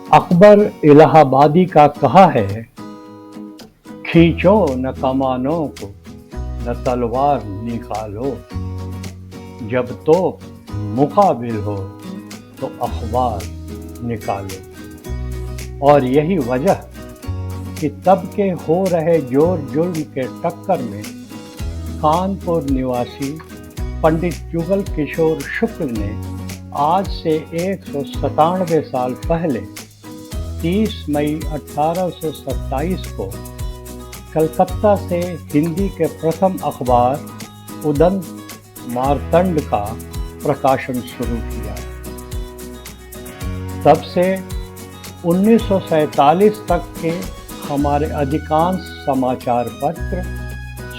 अकबर इलाहाबादी का कहा है, खींचो न कमानों को, न तलवार निकालो, जब तो मुकाबिल हो तो अखबार निकालो। और यही वजह कि तब के हो रहे जोर जुल्म के टक्कर में कानपुर निवासी पंडित जुगल किशोर शुक्ल ने आज से 197 साल पहले 30 मई 1827 को कलकत्ता से हिंदी के प्रथम अखबार उदंत मार्तंड का प्रकाशन शुरू किया। तब से 1947 तक के हमारे अधिकांश समाचार पत्र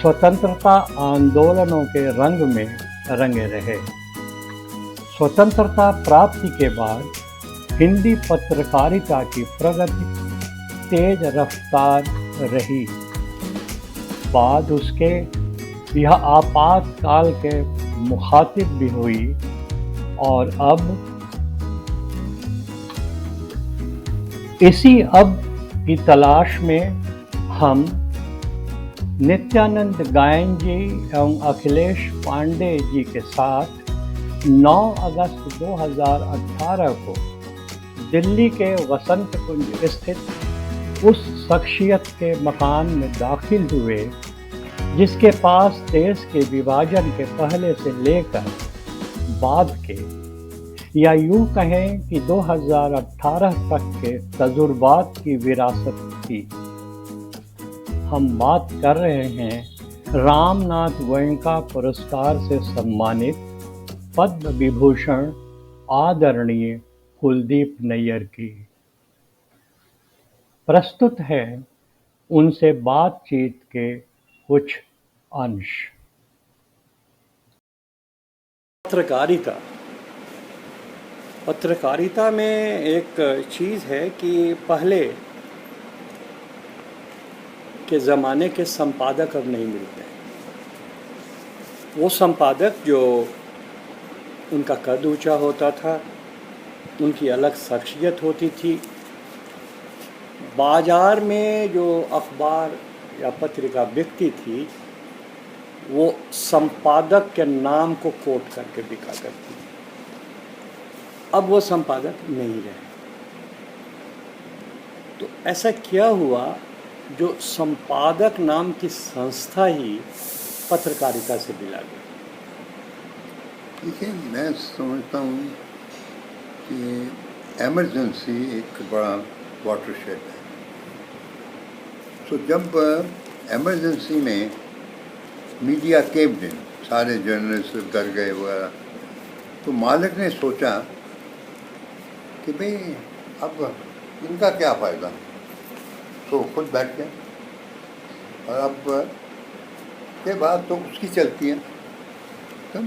स्वतंत्रता आंदोलनों के रंग में रंगे रहे। स्वतंत्रता प्राप्ति के बाद हिंदी पत्रकारिता की प्रगति तेज रफ्तार रही। बाद उसके यह आपातकाल के मुखातिब भी हुई और अब इसी अब की तलाश में हम नित्यानंद गायन जी एवं अखिलेश पांडे जी के साथ 9 अगस्त 2018 को दिल्ली के वसंत कुंज स्थित उस शख्सियत के मकान में दाखिल हुए जिसके पास देश के विभाजन के पहले से लेकर बाद के, या यूं कहें कि 2018 तक के तजुर्बात की विरासत थी। हम बात कर रहे हैं रामनाथ गोयनका पुरस्कार से सम्मानित पद्म विभूषण आदरणीय कुलदीप नैयर की। प्रस्तुत है उनसे बातचीत के कुछ अंश। पत्रकारिता में एक चीज़ है कि पहले के ज़माने के संपादक अब नहीं मिलते। वो संपादक जो उनका कद ऊंचा होता था, उनकी अलग शख्सियत होती थी। बाज़ार में जो अखबार या पत्रिका बिकती थी वो संपादक के नाम को कोट करके बिका करती थी। अब वो संपादक नहीं रहे। तो ऐसा क्या हुआ जो संपादक नाम की संस्था ही पत्रकारिता से मिला गई? देखिए, मैं समझता हूँ कि एमरजेंसी एक बड़ा वाटरशेड है। तो जब एमरजेंसी में मीडिया केव्ड इन, सारे जर्नलिस्ट कर गए वगैरह, तो मालिक ने सोचा कि भाई अब इनका क्या फ़ायदा, तो खुद बैठ गया। और अब के बाद तो उसकी चलती है। तो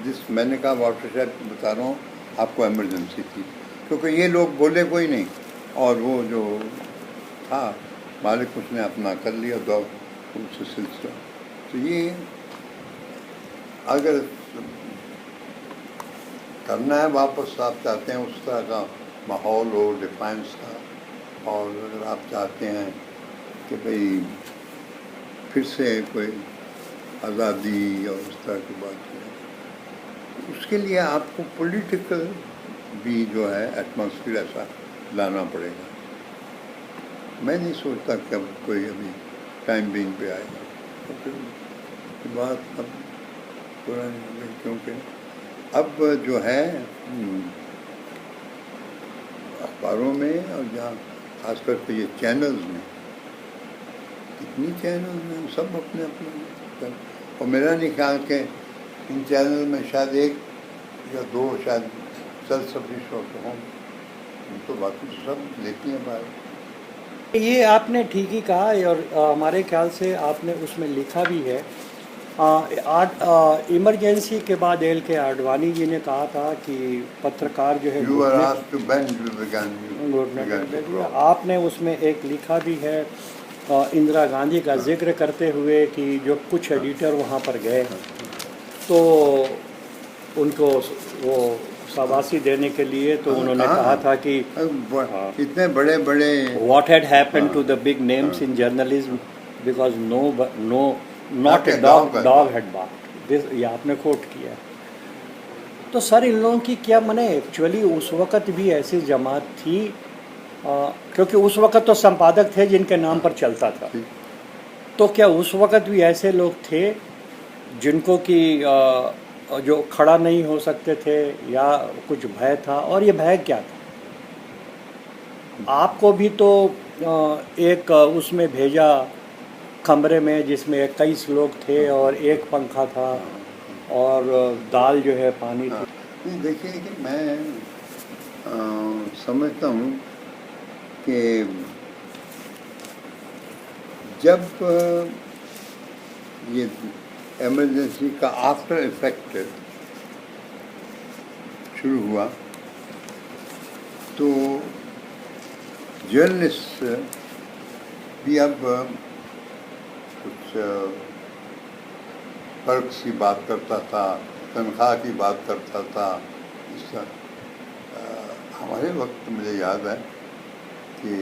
जिस मैंने कहा वाटरशेड बता रहा हूँ आपको, एमरजेंसी थी क्योंकि ये लोग बोले कोई नहीं और वो जो था मालिक उसने अपना कर लिया दो उससे सिलसिला। तो ये अगर करना है वापस, आप चाहते हैं उस तरह का माहौल हो, डिफाइंस का, और अगर आप चाहते हैं कि भाई फिर से कोई आज़ादी और उस तरह की बात करें, उसके लिए आपको पॉलिटिकल भी जो है एटमॉस्फेयर ऐसा लाना पड़ेगा। मैं नहीं सोचता कि अब कोई अभी टाइम बिंग पे आएगा, क्योंकि बात अब पुरानी हो गई। क्योंकि अब जो है अखबारों में और जहाँ खासकर के ये चैनल्स में, इतनी चैनल्स में सब अपने अपने, और मेरा नहीं ख्याल के इन चैनल में शायद एक या दो शायद सेल्फ सफिशिएंट हों, तो बाकी तो सब लेती हैं बाहर। ये आपने ठीक ही कहा और हमारे ख्याल से आपने उसमें लिखा भी है। इमरजेंसी के बाद एल के आडवाणी जी ने कहा था कि पत्रकार जो है आपने उसमें एक लिखा भी है इंदिरा गांधी का जिक्र करते हुए कि जो कुछ एडिटर वहाँ पर गए, तो उनको वो शाबाशी देने के लिए तो उन्होंने हाँ। कहा था कि इतने बड़े बड़े what had happened to the big names in journalism because not a dog had barked. This ये आपने कोट किया है। तो सर इन लोगों की क्या मने एक्चुअली उस वक़्त भी ऐसी जमात थी क्योंकि उस वक़्त तो संपादक थे जिनके नाम पर चलता था, तो क्या उस वक़्त भी ऐसे लोग थे जिनको कि जो खड़ा नहीं हो सकते थे या कुछ भय था, और ये भय क्या था? आपको भी तो एक उसमें भेजा कमरे में जिसमें 21 लोग थे और एक पंखा था और दाल जो है पानी थी। नहीं, देखिए कि मैं समझता हूँ कि जब ये इमरजेंसी का आफ्टर इफेक्ट शुरू हुआ तो जर्नलिस्ट भी अब कुछ फर्क सी बात करता था, तनख्वाह की बात करता था। हमारे वक्त मुझे याद है कि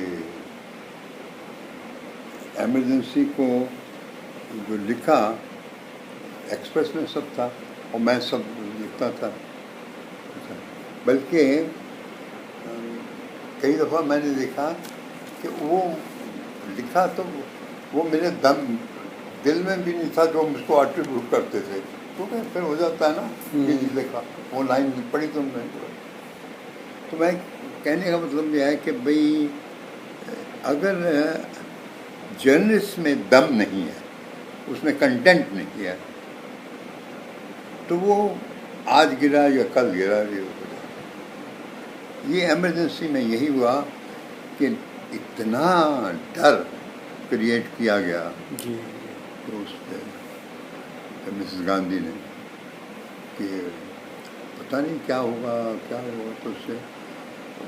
इमरजेंसी को जो लिखा एक्सप्रेस में सब था और मैं सब लिखता था, बल्कि कई दफ़ा मैंने देखा कि वो लिखा तो वो मेरे दिल में भी नहीं था जो मुझको एट्रीब्यूट करते थे, तो फिर हो जाता है ना ये लिखा वो लाइन पढ़ी तुमने। तो मैं कहने का मतलब यह है कि भाई अगर जर्नलिस्ट में दम नहीं है, उसमें कंटेंट नहीं है, तो वो आज गिरा या कल गिरा ये हो जाए। ये इमरजेंसी में यही हुआ कि इतना डर क्रिएट किया गया जी। तो उस मिसेस गांधी ने कि पता नहीं क्या होगा, तो उससे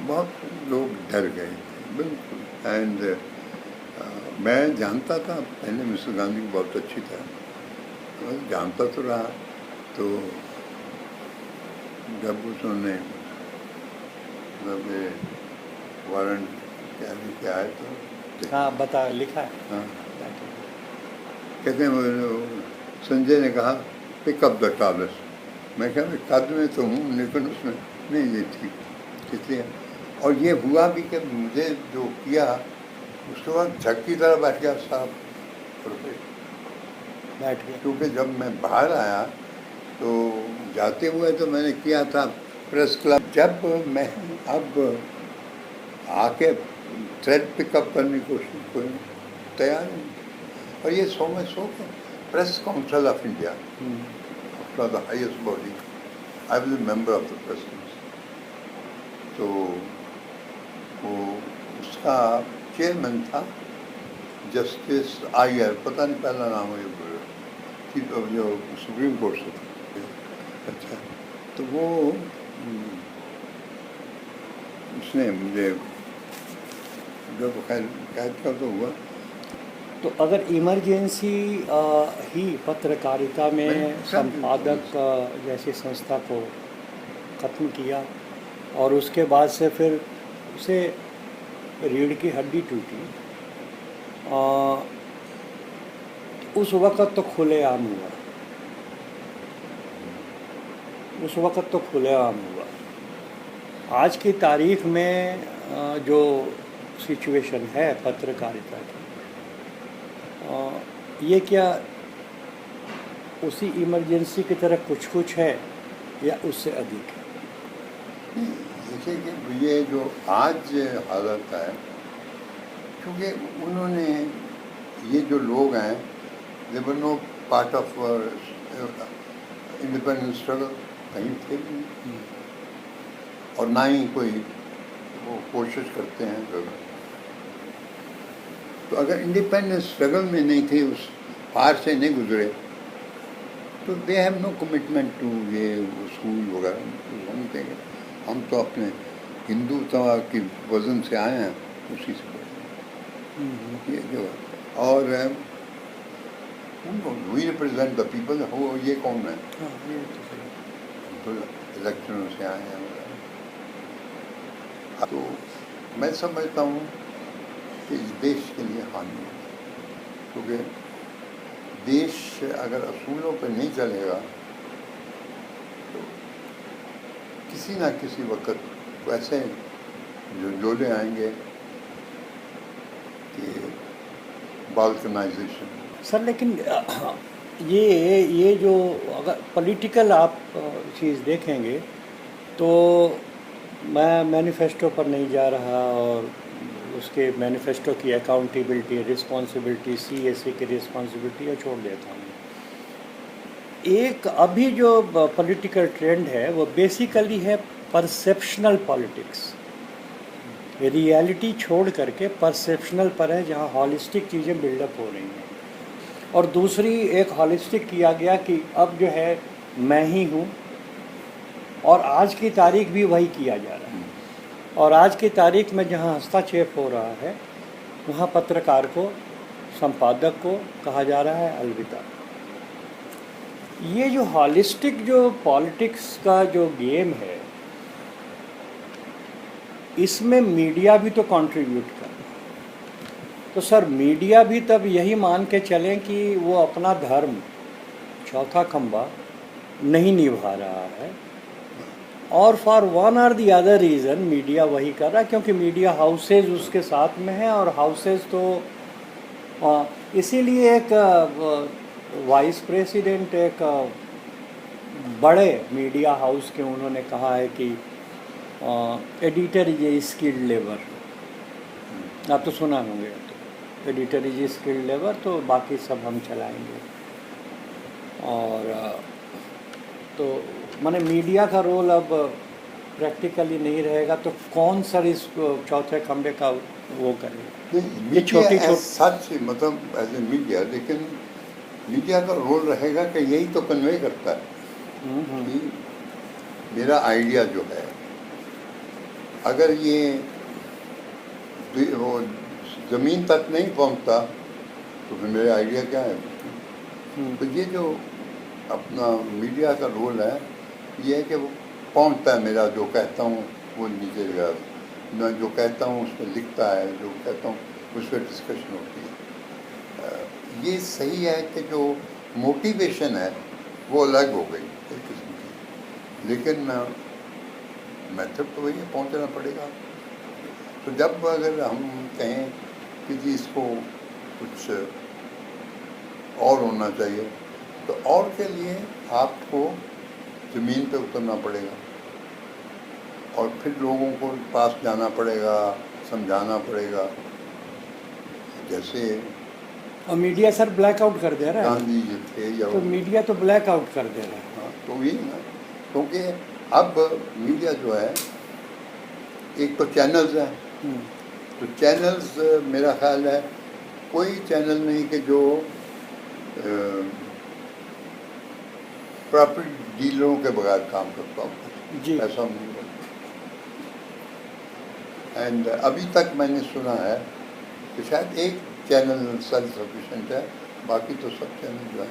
बहुत लोग डर गए थे बिल्कुल। एंड मैं जानता था पहले मिसेस गांधी को बहुत अच्छी था, तो जानता तो रहा। तो जब उन्होंने मतलब वारंट क्या है तो हाँ बता लिखा है। हाँ कहते हैं संजय ने कहा पिक अप द टॉलेस। मैं कहा मैं कद में तो हूँ लेकिन उसमें नहीं, ये ठीक इसलिए। और ये हुआ भी कि मुझे जो किया उसके बाद झक की तरह बैठ गया साहब बैठ गया, क्योंकि जब मैं बाहर आया तो जाते हुए तो मैंने किया था प्रेस क्लब। जब मैं अब आके थ्रेड पिकअप करने की कोशिश कोई तैयार नहीं। और ये सो में सो के press council of India was the highest body. I was a member of the presidency. तो वो उसका चेयरमैन था जस्टिस आयर, पता नहीं पहला नाम है जो सुप्रीम कोर्ट से था। अच्छा, तो वो उसने मुझे जब कैद का तो हुआ। तो अगर इमरजेंसी ही पत्रकारिता में संपादक जैसी संस्था को ख़त्म किया और उसके बाद से फिर उसे रीढ़ की हड्डी टूटी, उस वक़्त तो खुलेआम हुआ, उस वक़्त तो खुलेआम हुआ। आज की तारीख में जो सिचुएशन है पत्रकारिता की, ये क्या उसी इमरजेंसी की तरह कुछ है या उससे अधिक है? देखिए कि ये जो आज हालत है, क्योंकि उन्होंने ये जो लोग हैं they were no part of independence struggle, कहीं थे नहीं और ना ही कोई वो कोशिश करते हैं। तो अगर इंडिपेंडेंस स्ट्रगल में नहीं थे, उस पार से नहीं गुजरे, तो they have no commitment to ये स्कूल वगैरह। हम तो अपने हिंदुत्व की वजन से आए हैं, उसी से पढ़े ये जो। और वी रिप्रेजेंट द पीपल, हो ये कौन है? बिल्कुल इलेक्शनों से आए हैं वगैरह। तो मैं समझता हूँ कि इस देश के लिए हानि है, क्योंकि देश अगर असूलों पर नहीं चलेगा तो किसी ना किसी वक्त वैसे जो जोड़े आएंगे कि बाल्कनाइजेशन। सर लेकिन ये जो अगर पॉलिटिकल आप चीज़ देखेंगे तो मैं मैनिफेस्टो पर नहीं जा रहा, और उसके मैनिफेस्टो की अकाउंटेबिलिटी, रिस्पॉन्सिबिलिटी, सीएसए की रिस्पॉन्सिबिलिटी है छोड़ देता हूँ। एक अभी जो पॉलिटिकल ट्रेंड है वो बेसिकली है परसेप्शनल पॉलिटिक्स, रियलिटी छोड़ करके परसेप्शनल पर है, जहाँ हॉलिस्टिक चीज़ें बिल्डअप हो रही हैं। और दूसरी एक हॉलिस्टिक किया गया कि अब जो है मैं ही हूँ, और आज की तारीख भी वही किया जा रहा है। और आज की तारीख में जहाँ हस्तक्षेप हो रहा है वहाँ पत्रकार को, संपादक को कहा जा रहा है अलविदा। ये जो हॉलिस्टिक जो पॉलिटिक्स का जो गेम है, इसमें मीडिया भी तो कंट्रीब्यूट कर रहा है। तो सर मीडिया भी तब यही मान के चलें कि वो अपना धर्म, चौथा खंबा नहीं निभा रहा है, और फॉर वन और दी अदर रीज़न मीडिया वही कर रहा है क्योंकि मीडिया हाउसेज उसके साथ में हैं, और हाउसेज तो इसीलिए एक वाइस प्रेसिडेंट एक बड़े मीडिया हाउस के उन्होंने कहा है कि editor is a skilled labour. आप तो सुना होंगे, तो editor is a skilled labour, तो बाकी सब हम चलाएंगे। और तो माने मीडिया का रोल अब प्रैक्टिकली नहीं रहेगा, तो कौन सर इस चौथे खंबे का वो करेगा? ये छोटी सच मतलब एज ए मीडिया, लेकिन मीडिया का रोल रहेगा कि यही तो कन्वे करता है कि मेरा आइडिया जो है, अगर ये वो ज़मीन तक नहीं पहुंचता तो फिर मेरा आइडिया क्या है? तो ये जो अपना मीडिया का रोल है ये है कि वो पहुंचता है, मेरा जो कहता हूँ वो नीचे गया, मैं जो कहता हूँ उस पर लिखता है, जो कहता हूँ उस पर डिस्कशन होती है। ये सही है कि जो मोटिवेशन है वो अलग हो गई एक किस्म की, लेकिन मेथड तो वही है, पहुँचना पड़ेगा। तो जब अगर हम कहें कि जी इसको कुछ और होना चाहिए, तो और के लिए आपको ज़मीन पे उतरना पड़ेगा और फिर लोगों को पास जाना पड़ेगा, समझाना पड़ेगा। जैसे और मीडिया सर ब्लैकआउट कर दे रहा है, गांधी जी थे या तो मीडिया तो ब्लैकआउट कर दे रहा है। हाँ, तो यही ना, क्योंकि अब मीडिया जो है, एक तो चैनल्स हैं, तो चैनल्स मेरा ख्याल है कोई चैनल नहीं कि जो प्रॉपर्टी डीलरों के बगैर काम करता हूँ जी। ऐसा नहीं है। एंड अभी तक मैंने सुना है कि शायद एक चैनल सेल्फ सफिशिएंट है, बाकी तो सब चैनल जो है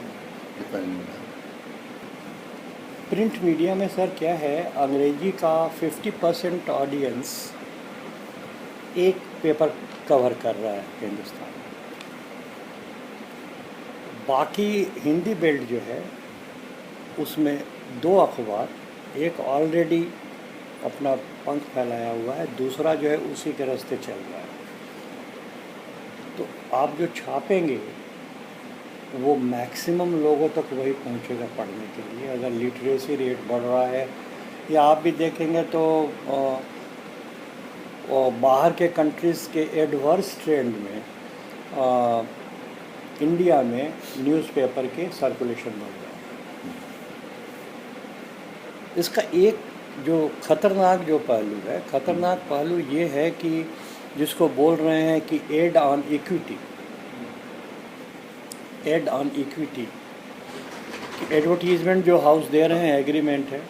डिपेंडेंट है। प्रिंट मीडिया में सर क्या है, अंग्रेजी का 50% ऑडियंस एक पेपर कवर कर रहा है हिंदुस्तान में, बाकी हिंदी बेल्ट जो है उसमें 2 अखबार, एक ऑलरेडी अपना पंख फैलाया हुआ है, दूसरा जो है उसी के रास्ते चल रहा है। तो आप जो छापेंगे वो मैक्सिमम लोगों तक वही पहुंचेगा पढ़ने के लिए। अगर लिटरेसी रेट बढ़ रहा है, या आप भी देखेंगे तो बाहर के कंट्रीज़ के एडवर्स ट्रेंड में इंडिया में न्यूज़पेपर के सर्कुलेशन बढ़ रहा है। इसका एक जो खतरनाक जो पहलू है, खतरनाक पहलू ये है कि जिसको बोल रहे हैं कि ad on equity, ad on equity advertisement जो हाउस दे रहे हैं, एग्रीमेंट है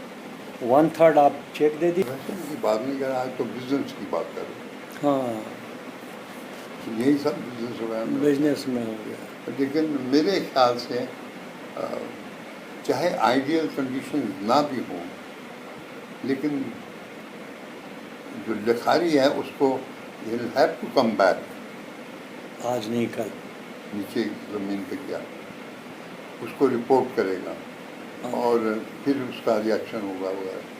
1/3 आप चेक दे दी। वैसे बात नहीं कर रहा, आज तो बिजनेस की बात कर रहे हैं। हाँ, यही सब बिजनेस हो रहा है, बिजनेस में हो गया। लेकिन मेरे ख्याल से चाहे आइडियल कंडीशन ना भी हो, लेकिन जो लिखारी है उसको he'll have to come back आज नहीं कल। नीचे ज़मीन पे क्या उसको रिपोर्ट करेगा और फिर उसका रिएक्शन होगा वगैरह।